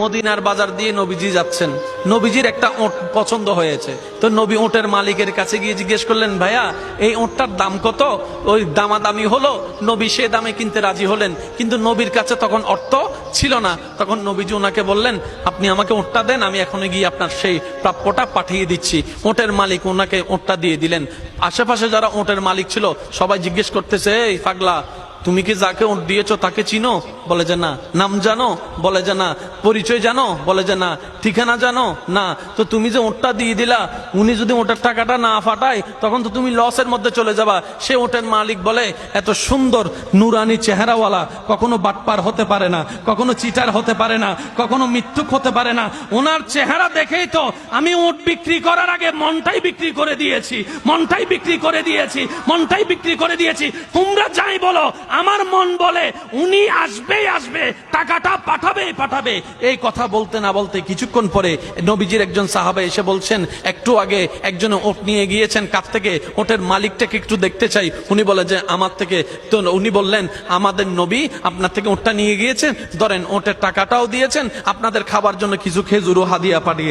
মদিনার বাজার দিয়ে নবীজি যাচ্ছেন, নবীজির একটা ওট পছন্দ হয়েছে। তো নবী ওটের মালিকের কাছে গিয়ে জিজ্ঞেস করলেন, ভাইয়া এই ওটটার দাম কত? ওই দামাদামি হলো, নবী সে দামে কিনতে রাজি হলেন, কিন্তু নবীর কাছে তখন অর্থ ছিল না। তখন নবীজি ওনাকে বললেন, আপনি আমাকে ওটটা দেন, আমি এখনই গিয়ে আপনার সেই প্রাপ্যটা পাঠিয়ে দিচ্ছি। ওটের মালিক ওনাকে ওটটা দিয়ে দিলেন। আশেপাশে যারা ওটের মালিক ছিল সবাই জিজ্ঞেস করতেছে, এই পাগলা, তুমি কি যাকে ওট দিয়েছো তাকে চিনো? বলে যে না। নাম জানো? বলে যে না। পরিচয় জানো? বলে যে না। ঠিকানা জানো? না। তো তুমি যে ওটটা দিয়ে দিলা, উনি যদি ওটার টাকাটা না ফাটায় তখন তো তুমি লসের মধ্যে চলে যাবা। সে ওটের মালিক বলে, এত সুন্দর নুরানি চেহারাওয়ালা কখনো বাটপার হতে পারে না, কখনো চিটার হতে পারে না, কখনো মিথ্যুক হতে পারে না। ওনার চেহারা দেখেই তো আমি ওট বিক্রি করার আগে মনটাই বিক্রি করে দিয়েছি, মনটাই বিক্রি করে দিয়েছি, মনটাই বিক্রি করে দিয়েছি। তোমরা যাই বলো, আমার মন বলে উনি আসবেই আসবে, টাকাটা পাঠাবেই পাঠাবে। এই কথা বলতে না বলতে কিছুক্ষণ পরে নবীজির একজন সাহাবা এসে বলছেন, একটু আগে একজন ওট নিয়ে গিয়েছেন, কাছ থেকে ওটের মালিকটাকে একটু দেখতে চাই। উনি বলে যে আমার থেকে। তো উনি বললেন, আমাদের নবী আপনার থেকে ওটটা নিয়ে গিয়েছেন, ধরেন ওটের টাকাটাও দিয়েছেন, আপনাদের খাবার জন্য কিছু খেজুরও হাদিয়া পাঠিয়ে